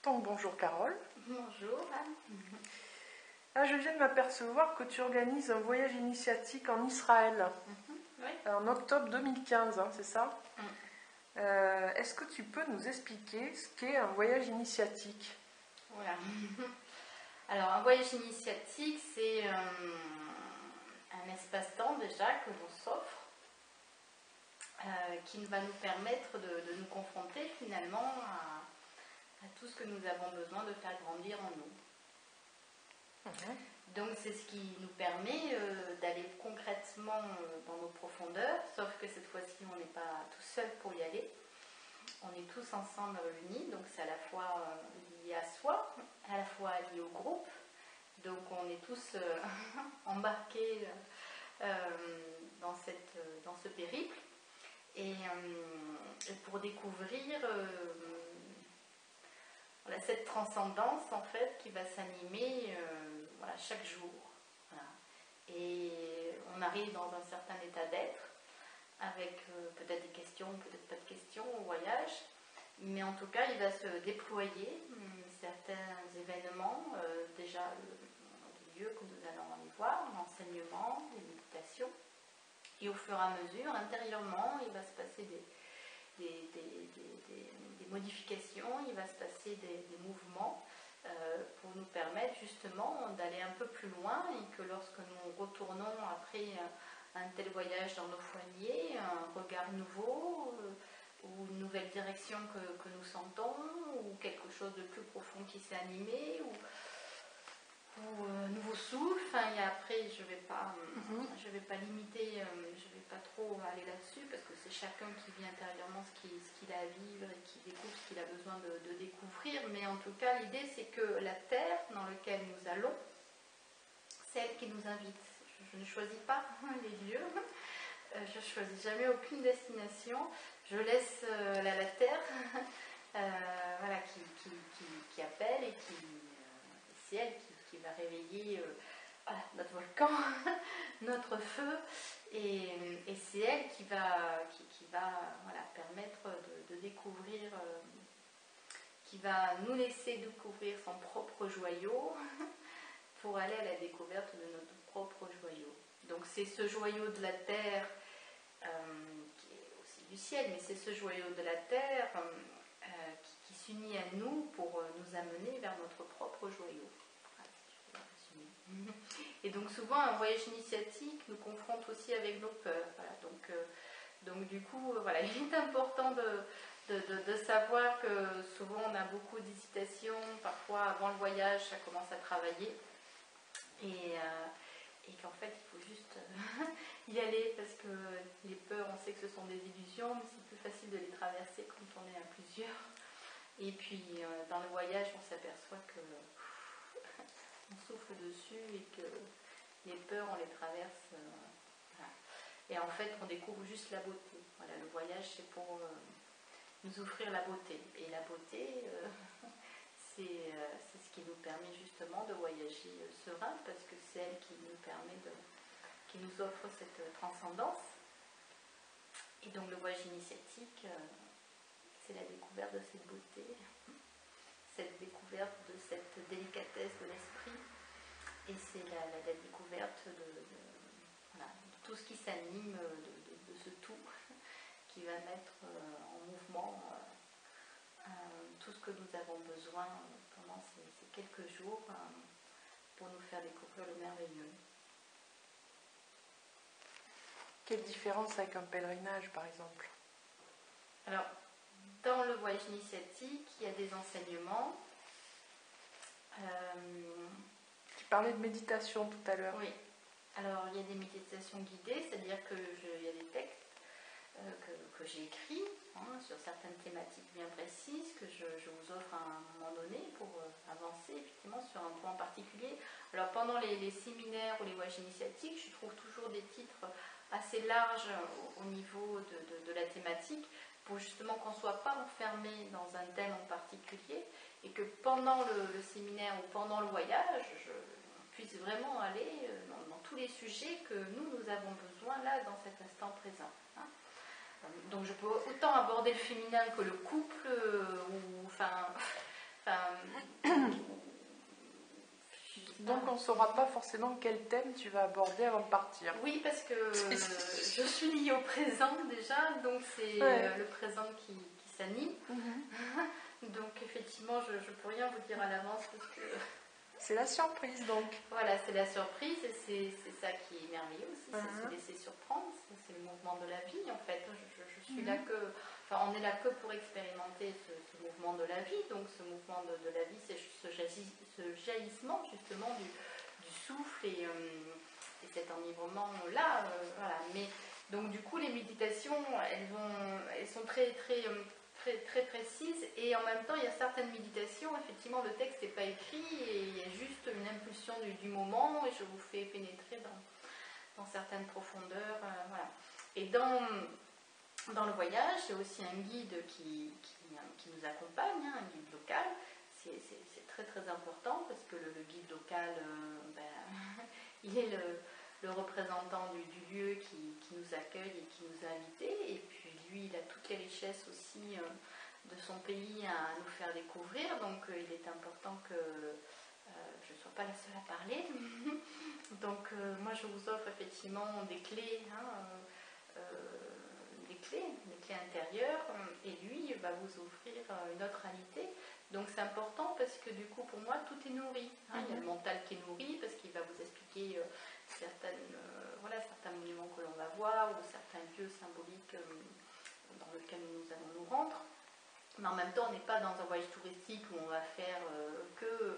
Donc bonjour Carole. Bonjour Anne. Ah, je viens de m'apercevoir que tu organises un voyage initiatique en Israël Oui. en octobre 2015, c'est ça? Mm. Est-ce que tu peux nous expliquer ce qu'est un voyage initiatique? Voilà. Alors un voyage initiatique, c'est un espace-temps déjà que l'on s'offre, qui va nous permettre de nous confronter finalement à tout ce que nous avons besoin de faire grandir en nous. Donc c'est ce qui nous permet d'aller concrètement dans nos profondeurs, sauf que cette fois-ci on n'est pas tout seul pour y aller. On est tous ensemble réunis, donc c'est à la fois lié à soi, à la fois lié au groupe. Donc on est tous embarqués dans ce périple. Et pour découvrir voilà, cette transcendance en fait qui va s'animer voilà, chaque jour. Voilà. Et on arrive dans un certain état d'être avec peut-être des questions, peut-être pas de questions au voyage, mais en tout cas il va se déployer certains événements, déjà les lieux que nous allons aller voir, l'enseignement, les méditations, et au fur et à mesure, intérieurement, il va se passer des modifications, il va se passer des mouvements pour nous permettre justement d'aller un peu plus loin et que lorsque nous retournons après un tel voyage dans nos foyers, un regard nouveau ou une nouvelle direction que nous sentons ou quelque chose de plus profond qui s'est animé ou nouveau souffle. Enfin, et après je vais pas limiter, je vais pas trop aller là-dessus parce que c'est chacun qui vit intérieurement ce qu'il a à vivre et qui découvre ce qu'il a besoin de découvrir, mais en tout cas l'idée c'est que la terre dans laquelle nous allons, c'est elle qui nous invite. Je ne choisis pas les lieux, je ne choisis jamais aucune destination, je laisse la terre voilà, qui appelle et c'est elle qui va réveiller voilà, notre volcan, notre feu, et c'est elle qui va voilà, permettre de découvrir, qui va nous laisser découvrir son propre joyau pour aller à la découverte de notre propre joyau. Donc c'est ce joyau de la terre qui est aussi du ciel, mais c'est ce joyau de la terre qui s'unit à nous pour nous amener vers notre propre joyau. Et donc souvent un voyage initiatique nous confronte aussi avec nos peurs. Voilà. Donc du coup, voilà, il est important de savoir que souvent on a beaucoup d'hésitations, parfois avant le voyage ça commence à travailler et qu'en fait il faut juste y aller parce que les peurs, on sait que ce sont des illusions, mais c'est plus facile de les traverser quand on est à plusieurs. Et puis dans le voyage on s'aperçoit que on souffle dessus et que les peurs on les traverse voilà. Et en fait on découvre juste la beauté. Voilà, le voyage c'est pour nous offrir la beauté, et la beauté c'est ce qui nous permet justement de voyager serein, parce que c'est elle qui nous permet qui nous offre cette transcendance. Et donc le voyage initiatique c'est la découverte de cette beauté, cette découverte de cette délicatesse de l'esprit, et c'est la découverte voilà, de tout ce qui s'anime, de ce tout qui va mettre en mouvement tout ce que nous avons besoin pendant ces quelques jours pour nous faire découvrir le merveilleux. Quelle différence avec un pèlerinage par exemple? Alors, dans le voyage initiatique, il y a des enseignements. Tu parlais de méditation tout à l'heure. Oui. Alors, il y a des méditations guidées, c'est-à-dire il y a des textes que j'ai écrits sur certaines thématiques bien précises que je vous offre à un moment donné pour avancer effectivement sur un point particulier. Alors, pendant les séminaires ou les voyages initiatiques, je trouve toujours des titres assez larges au niveau de la thématique, pour justement qu'on ne soit pas enfermé dans un thème en particulier et que pendant le séminaire ou pendant le voyage, on puisse vraiment aller dans tous les sujets que nous avons besoin là dans cet instant présent. Donc je peux autant aborder le féminin que le couple, ou enfin Donc on ne saura pas forcément quel thème tu vas aborder avant de partir. Oui, parce que je suis liée au présent déjà, donc c'est le présent qui s'anime. Donc effectivement, je ne peux rien vous dire à l'avance parce que... C'est la surprise donc. Voilà, c'est la surprise et c'est ça qui est merveilleux aussi, c'est se laisser surprendre, c'est le mouvement de la vie en fait. Je suis là que... Enfin, on est là que pour expérimenter ce mouvement de la vie, donc ce mouvement de la vie, c'est ce jaillissement justement du souffle et cet enivrement-là. Voilà. Mais, donc du coup, les méditations, elles sont très précises et en même temps, il y a certaines méditations, effectivement, le texte n'est pas écrit et il y a juste une impulsion du moment et je vous fais pénétrer dans certaines profondeurs. Voilà. Et dans le voyage, il y a aussi un guide qui nous accompagne, un guide local. C'est très important parce que le guide local, il est le représentant du lieu qui nous accueille et qui nous a invités. Et puis lui, il a toutes les richesses aussi de son pays à nous faire découvrir. Donc il est important que je ne sois pas la seule à parler. Donc moi, je vous offre effectivement des clés. Des clés intérieures, et lui va vous offrir une autre réalité. Donc c'est important parce que du coup pour moi tout est nourri. Il y a le mental qui est nourri parce qu'il va vous expliquer certains monuments que l'on va voir ou certains lieux symboliques dans lesquels nous allons nous rendre. Mais en même temps on n'est pas dans un voyage touristique où on va faire que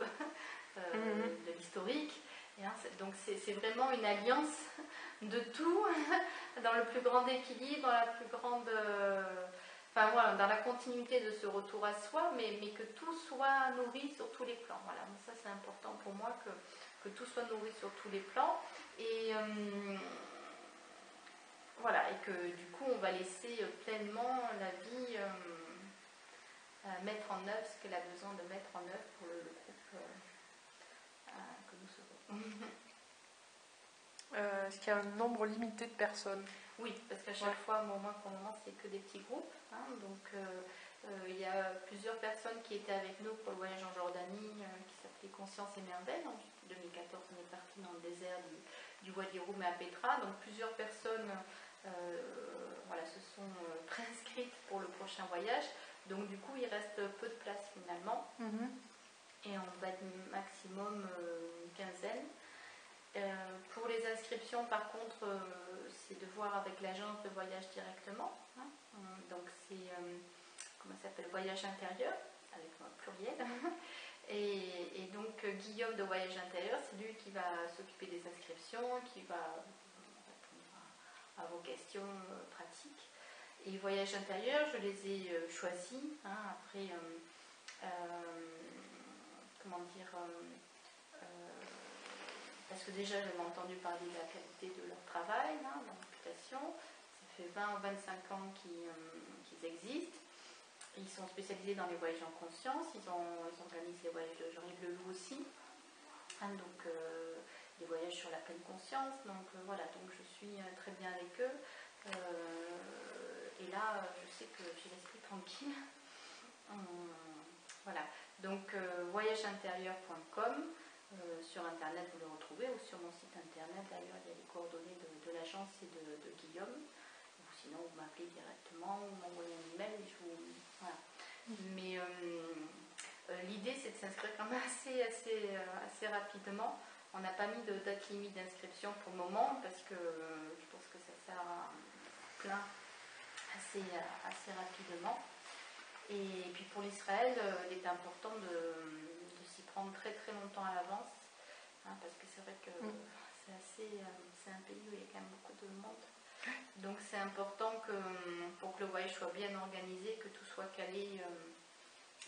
de l'historique. Donc c'est vraiment une alliance de tout, dans le plus grand équilibre, dans la plus grande... dans la continuité de ce retour à soi, mais que tout soit nourri sur tous les plans. Voilà, donc ça c'est important pour moi que tout soit nourri sur tous les plans. Et voilà, et que du coup on va laisser pleinement la vie mettre en œuvre ce qu'elle a besoin de mettre en œuvre pour le groupe que nous serons. Est-ce qu'il y a un nombre limité de personnes? Oui, parce qu'à chaque fois, moi pour le moment, c'est que des petits groupes. Donc il y a plusieurs personnes qui étaient avec nous pour le voyage en Jordanie qui s'appelait Conscience et Merveille. En 2014, on est parti dans le désert du Wadi Rum à Petra. Donc plusieurs personnes se sont préinscrites pour le prochain voyage. Donc du coup, il reste peu de place finalement. Et on va être maximum une quinzaine. Pour les inscriptions, par contre, c'est de voir avec l'agence de voyage directement. Donc c'est, comment ça s'appelle, voyage intérieur, avec un pluriel. Et donc Guillaume de Voyage Intérieur, c'est lui qui va s'occuper des inscriptions, qui va répondre à vos questions pratiques. Et Voyage Intérieur, je les ai choisis après, parce que déjà j'avais entendu parler de la qualité de leur travail, leur réputation. Ça fait 20 ou 25 ans qu'ils existent. Ils sont spécialisés dans les voyages en conscience. Ils organisent les voyages de Jean-Yves Leloup aussi. Donc des voyages sur la pleine conscience. Donc voilà, donc je suis très bien avec eux. Et là, je sais que j'ai l'esprit tranquille. Voilà. Donc voyageintérieur.com. Sur internet vous le retrouvez, ou sur mon site internet d'ailleurs il y a les coordonnées de l'agence et de Guillaume, ou sinon vous m'appelez directement ou m'envoyez un email et voilà. Mais l'idée c'est de s'inscrire quand même assez rapidement. On n'a pas mis de date limite d'inscription pour le moment parce que je pense que ça sert à plein assez rapidement. Et puis pour l'Israël, il est important de s'y prendre très très longtemps à l'avance, parce que c'est vrai que c'est un pays où il y a quand même beaucoup de monde. Donc c'est important pour que le voyage soit bien organisé, que tout soit calé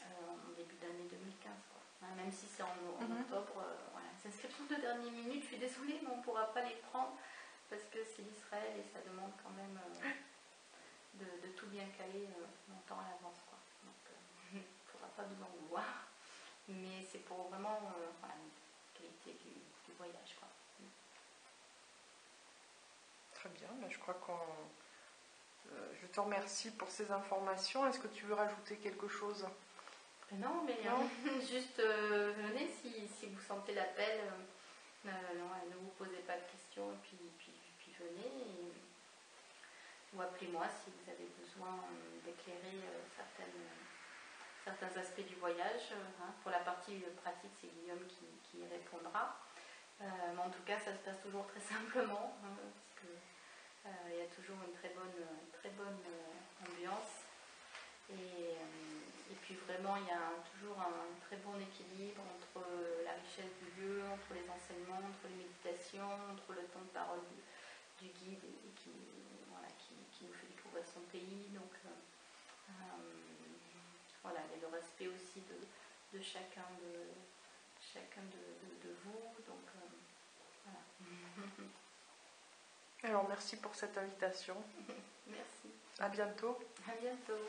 en début d'année 2015. Même si c'est en octobre, les inscriptions de dernière minute, je suis désolée, mais on ne pourra pas les prendre parce que c'est l'Israël et ça demande quand même de tout bien caler longtemps à l'avance. Il ne faudra pas nous en vouloir, mais c'est pour vraiment la qualité du voyage. Très bien, je crois je te remercie pour ces informations. Est-ce que tu veux rajouter quelque chose? Non, mais Non. juste venez si vous sentez l'appel. Ne vous posez pas de questions, et puis venez. Ou appelez-moi si vous avez besoin d'éclairer certains aspects du voyage. Pour la partie pratique, c'est Guillaume qui y répondra. Mais en tout cas, ça se passe toujours très simplement, parce que il y a toujours une très bonne ambiance. Et puis vraiment, il y a toujours un très bon équilibre entre la richesse du lieu, entre les enseignements, entre les méditations, entre le temps de parole du guide qui nous fait découvrir son pays. Donc voilà, il y a le respect aussi de chacun de vous. Donc voilà. Alors merci pour cette invitation. Merci. À bientôt. À bientôt.